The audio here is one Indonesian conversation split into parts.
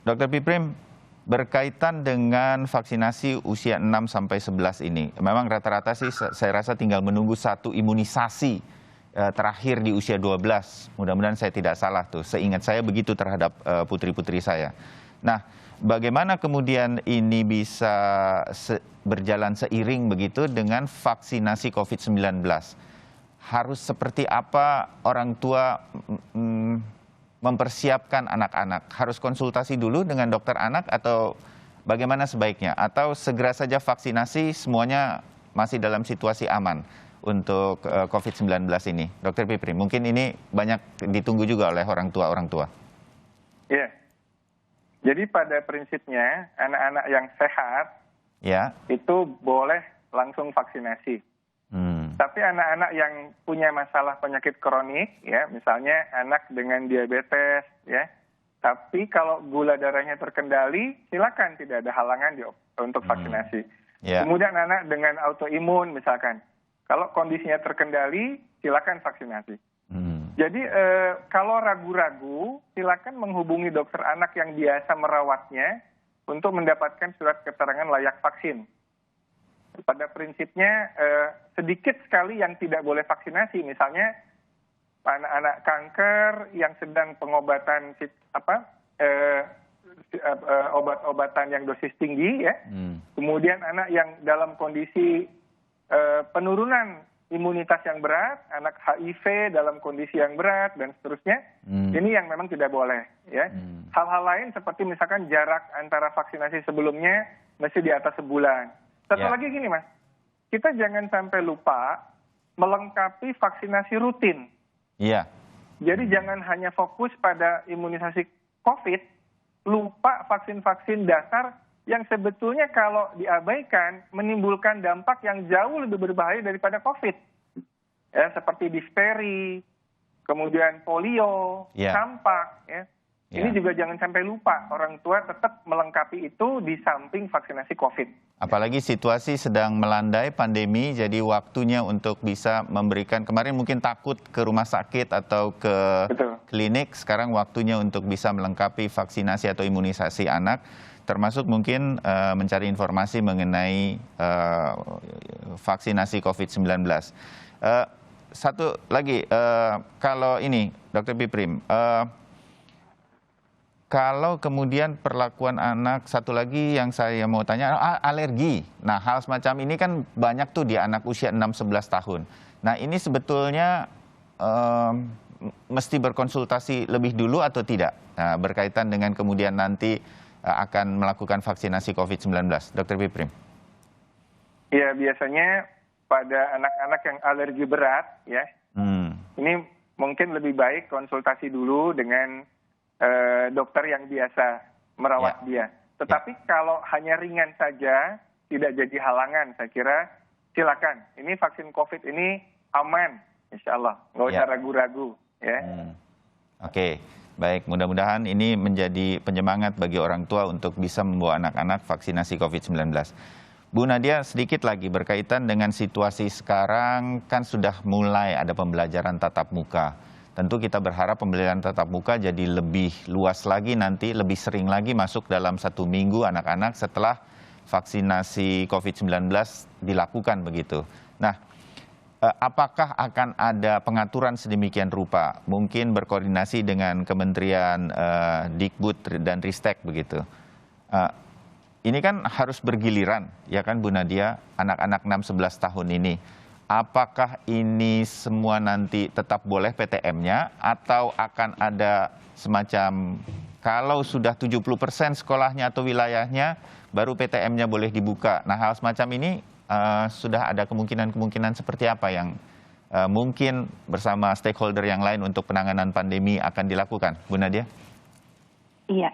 Dr. Piprim, berkaitan dengan vaksinasi usia 6 sampai 11 ini, memang rata-rata sih saya rasa tinggal menunggu satu imunisasi terakhir di usia 12. Mudah-mudahan saya tidak salah tuh. Seingat saya begitu terhadap putri-putri saya. Nah, bagaimana kemudian ini bisa berjalan seiring begitu dengan vaksinasi COVID-19? Harus seperti apa orang tua mempersiapkan anak-anak? Harus konsultasi dulu dengan dokter anak atau bagaimana sebaiknya? Atau segera saja vaksinasi semuanya masih dalam situasi aman untuk COVID-19 ini? Dr. Piprim, mungkin ini banyak ditunggu juga oleh orang tua. Iya. Jadi pada prinsipnya anak-anak yang sehat itu boleh langsung vaksinasi. Tapi anak-anak yang punya masalah penyakit kronik, ya, misalnya anak dengan diabetes, ya, tapi kalau gula darahnya terkendali, silakan, tidak ada halangan untuk vaksinasi. Kemudian anak dengan autoimun, misalkan, kalau kondisinya terkendali, silakan vaksinasi. Jadi kalau ragu-ragu, silakan menghubungi dokter anak yang biasa merawatnya untuk mendapatkan surat keterangan layak vaksin. Pada prinsipnya sedikit sekali yang tidak boleh vaksinasi, misalnya anak-anak kanker yang sedang pengobatan obat-obatan yang dosis tinggi, ya. Kemudian anak yang dalam kondisi penurunan imunitas yang berat, anak HIV dalam kondisi yang berat dan seterusnya, ini yang memang tidak boleh, ya. Hal-hal lain seperti misalkan jarak antara vaksinasi sebelumnya mesti di atas sebulan. Satu lagi gini, Mas, kita jangan sampai lupa melengkapi vaksinasi rutin. Iya. Jadi jangan hanya fokus pada imunisasi COVID, lupa vaksin-vaksin dasar yang sebetulnya kalau diabaikan menimbulkan dampak yang jauh lebih berbahaya daripada COVID. Ya, seperti difteri, kemudian polio, campak, ya. Ini juga jangan sampai lupa, orang tua tetap melengkapi itu di samping vaksinasi COVID. Apalagi situasi sedang melandai pandemi, jadi waktunya untuk bisa memberikan, kemarin mungkin takut ke rumah sakit atau ke klinik, sekarang waktunya untuk bisa melengkapi vaksinasi atau imunisasi anak, termasuk mungkin mencari informasi mengenai vaksinasi COVID-19. Satu lagi, kalau ini, Dr. Piprim, kalau kemudian perlakuan anak, satu lagi yang saya mau tanya, alergi. Nah, hal semacam ini kan banyak tuh di anak usia 6-11 tahun. Nah, ini sebetulnya mesti berkonsultasi lebih dulu atau tidak? Nah, berkaitan dengan kemudian nanti akan melakukan vaksinasi COVID-19. Dr. Piprim. Ya, biasanya pada anak-anak yang alergi berat, ya, ini mungkin lebih baik konsultasi dulu dengan dokter yang biasa merawat dia. Tetapi kalau hanya ringan saja, tidak jadi halangan, saya kira silakan. Ini vaksin COVID ini aman, insya Allah. Nggak usah ragu-ragu. Ya. Oke, baik. Mudah-mudahan ini menjadi penyemangat bagi orang tua untuk bisa membawa anak-anak vaksinasi COVID-19. Bu Nadia, sedikit lagi berkaitan dengan situasi sekarang, kan sudah mulai ada pembelajaran tatap muka. Tentu kita berharap pembelajaran tatap muka jadi lebih luas lagi nanti, lebih sering lagi masuk dalam 1 minggu anak-anak setelah vaksinasi COVID-19 dilakukan begitu. Nah, apakah akan ada pengaturan sedemikian rupa? Mungkin berkoordinasi dengan Kementerian Dikbud dan Ristek begitu. Ini kan harus bergiliran, ya kan Bu Nadia, anak-anak 6-11 tahun ini. Apakah ini semua nanti tetap boleh PTM-nya atau akan ada semacam kalau sudah 70% sekolahnya atau wilayahnya baru PTM-nya boleh dibuka. Nah, hal semacam ini sudah ada kemungkinan-kemungkinan seperti apa yang mungkin bersama stakeholder yang lain untuk penanganan pandemi akan dilakukan, Bu Nadia? Iya,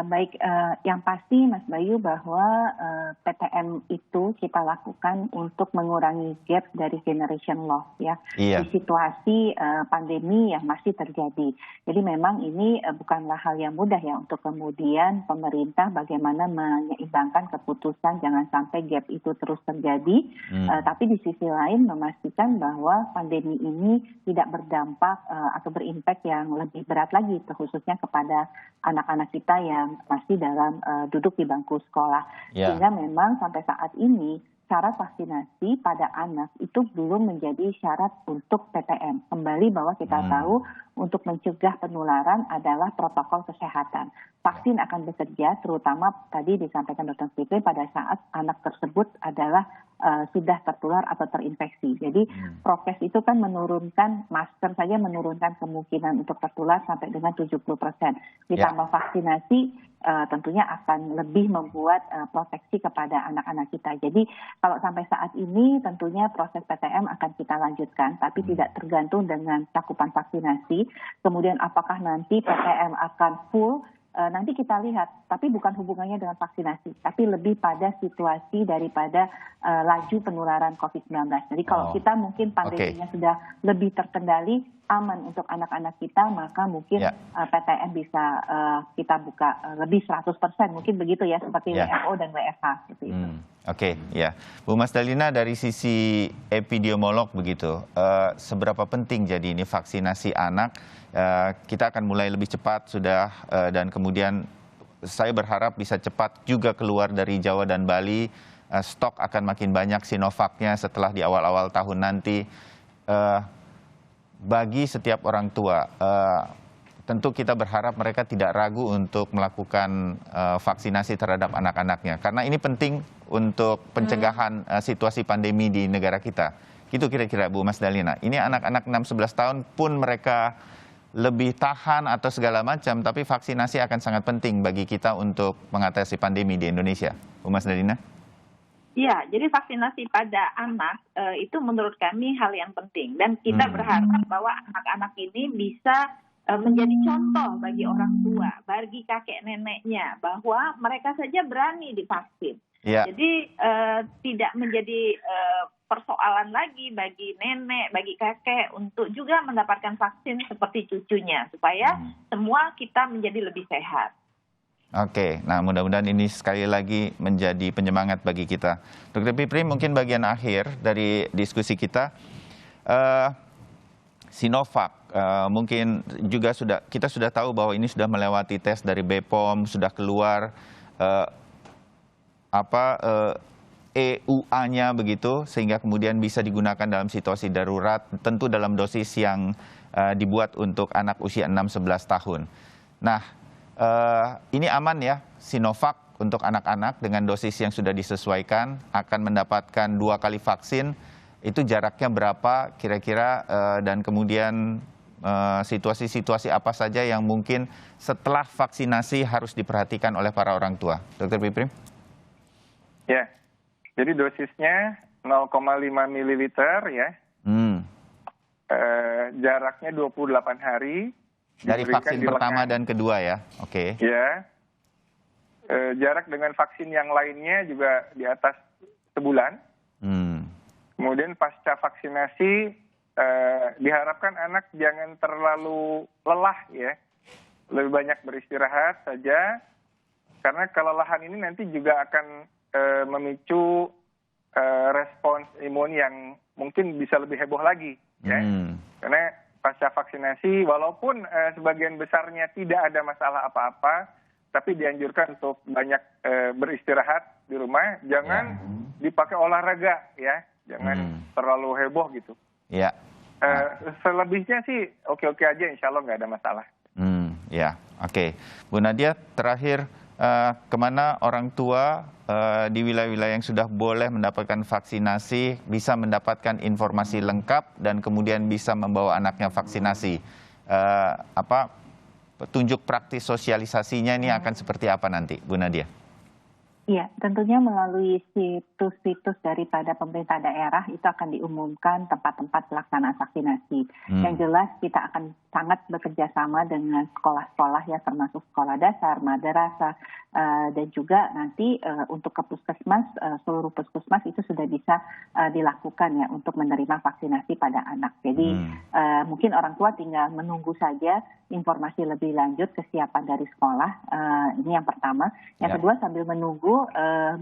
baik. Yang pasti Mas Bayu bahwa PTM itu kita lakukan untuk mengurangi gap dari generation loss ya. Di situasi pandemi yang masih terjadi. Jadi memang ini bukanlah hal yang mudah ya untuk kemudian pemerintah bagaimana menyeimbangkan keputusan jangan sampai gap itu terus terjadi. Tapi di sisi lain memastikan bahwa pandemi ini tidak berdampak atau berimpact yang lebih berat lagi khususnya kepada anak-anak anak-anak kita yang masih dalam duduk di bangku sekolah. Sehingga memang sampai saat ini syarat vaksinasi pada anak itu belum menjadi syarat untuk PTM. Kembali bahwa kita tahu untuk mencegah penularan adalah protokol kesehatan. Vaksin akan bekerja terutama tadi disampaikan Dr. Fitri pada saat anak tersebut adalah sudah tertular atau terinfeksi. Jadi prokes itu kan menurunkan, masker saja menurunkan kemungkinan untuk tertular sampai dengan 70%. Ditambah vaksinasi tentunya akan lebih membuat proteksi kepada anak-anak kita. Jadi kalau sampai saat ini tentunya proses PTM akan kita lanjutkan, tapi tidak tergantung dengan cakupan vaksinasi. Kemudian apakah nanti PTM akan full, nanti kita lihat, tapi bukan hubungannya dengan vaksinasi, tapi lebih pada situasi daripada laju penularan COVID-19. Jadi kalau kita mungkin pandeminya sudah lebih terkendali, aman untuk anak-anak kita, maka mungkin PTM bisa kita buka lebih 100%, mungkin begitu ya, seperti WHO dan WFH. Seperti itu. Bu Mas Dalina, dari sisi epidemiolog begitu, seberapa penting jadi ini vaksinasi anak? Kita akan mulai lebih cepat sudah, dan kemudian saya berharap bisa cepat juga keluar dari Jawa dan Bali. Stok akan makin banyak Sinovac-nya setelah di awal-awal tahun nanti. Bagi setiap orang tua, tentu kita berharap mereka tidak ragu untuk melakukan vaksinasi terhadap anak-anaknya. Karena ini penting untuk pencegahan situasi pandemi di negara kita. Itu kira-kira Bu Mas Dalina. Ini anak-anak 6-11 tahun pun mereka lebih tahan atau segala macam, tapi vaksinasi akan sangat penting bagi kita untuk mengatasi pandemi di Indonesia. Bu Mas Dalina? Ya, jadi vaksinasi pada anak itu menurut kami hal yang penting. Dan kita berharap bahwa anak-anak ini bisa menjadi contoh bagi orang tua, bagi kakek neneknya, bahwa mereka saja berani divaksin. Jadi tidak menjadi persoalan lagi bagi nenek, bagi kakek untuk juga mendapatkan vaksin seperti cucunya, supaya semua kita menjadi lebih sehat. Nah mudah-mudahan ini sekali lagi menjadi penyemangat bagi kita. Dr. Piprim, mungkin bagian akhir dari diskusi kita, Sinovac, mungkin juga kita sudah tahu bahwa ini sudah melewati tes dari BPOM, sudah keluar EUA-nya begitu, sehingga kemudian bisa digunakan dalam situasi darurat, tentu dalam dosis yang dibuat untuk anak usia 6-11 tahun. Nah, ini aman ya, Sinovac untuk anak-anak dengan dosis yang sudah disesuaikan, akan mendapatkan 2 kali vaksin. Itu jaraknya berapa kira-kira, dan kemudian situasi-situasi apa saja yang mungkin setelah vaksinasi harus diperhatikan oleh para orang tua. Dr. Piprim? Ya, jadi dosisnya 0,5 ml ya. Jaraknya 28 hari. Dari vaksin pertama dan kedua ya? Ya. Jarak dengan vaksin yang lainnya juga di atas sebulan. Kemudian pasca vaksinasi diharapkan anak jangan terlalu lelah ya. Lebih banyak beristirahat saja. Karena kelelahan ini nanti juga akan memicu respons imun yang mungkin bisa lebih heboh lagi ya. Karena pasca vaksinasi walaupun sebagian besarnya tidak ada masalah apa-apa, tapi dianjurkan untuk banyak beristirahat di rumah, jangan dipakai olahraga ya, jangan terlalu heboh gitu. Selebihnya sih oke-oke aja, insya Allah nggak ada masalah. Bu Nadia, terakhir, kemana orang tua di wilayah-wilayah yang sudah boleh mendapatkan vaksinasi bisa mendapatkan informasi lengkap dan kemudian bisa membawa anaknya vaksinasi? Petunjuk praktis sosialisasinya ini akan seperti apa nanti, Bu Nadia? Iya, tentunya melalui situs-situs daripada pemerintah daerah itu akan diumumkan tempat-tempat pelaksanaan vaksinasi. Yang jelas kita akan sangat bekerja sama dengan sekolah-sekolah ya, termasuk sekolah dasar, madrasah, Dan juga nanti untuk ke puskesmas, seluruh puskesmas itu sudah bisa dilakukan ya untuk menerima vaksinasi pada anak. Jadi mungkin orang tua tinggal menunggu saja informasi lebih lanjut kesiapan dari sekolah. Ini yang pertama. Yang kedua, sambil menunggu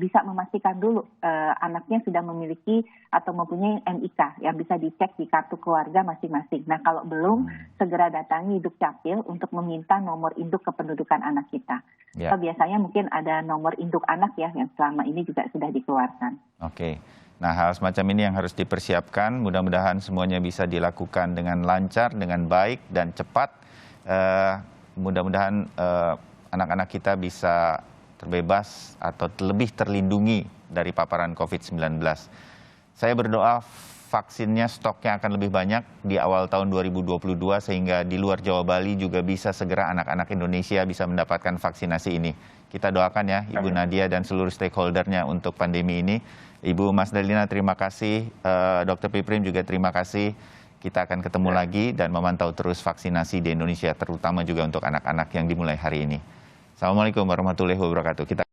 bisa memastikan dulu anaknya sudah memiliki atau mempunyai NIK yang bisa dicek di kartu keluarga masing-masing. Nah, kalau belum, segera datangi Dukcapil untuk meminta nomor induk kependudukan anak kita. So, biasanya mungkin ada nomor induk anak ya yang selama ini juga sudah dikeluarkan. Oke. Nah, hal semacam ini yang harus dipersiapkan. Mudah-mudahan semuanya bisa dilakukan dengan lancar, dengan baik dan cepat. Mudah-mudahan anak-anak kita bisa terbebas atau lebih terlindungi dari paparan COVID-19. Saya berdoa vaksinnya stoknya akan lebih banyak di awal tahun 2022 sehingga di luar Jawa Bali juga bisa segera anak-anak Indonesia bisa mendapatkan vaksinasi ini. Kita doakan ya Ibu Nadia dan seluruh stakeholdernya untuk pandemi ini. Ibu Mas Dalina terima kasih, Dr. Piprim juga terima kasih. Kita akan ketemu lagi dan memantau terus vaksinasi di Indonesia, terutama juga untuk anak-anak yang dimulai hari ini. Assalamualaikum warahmatullahi wabarakatuh.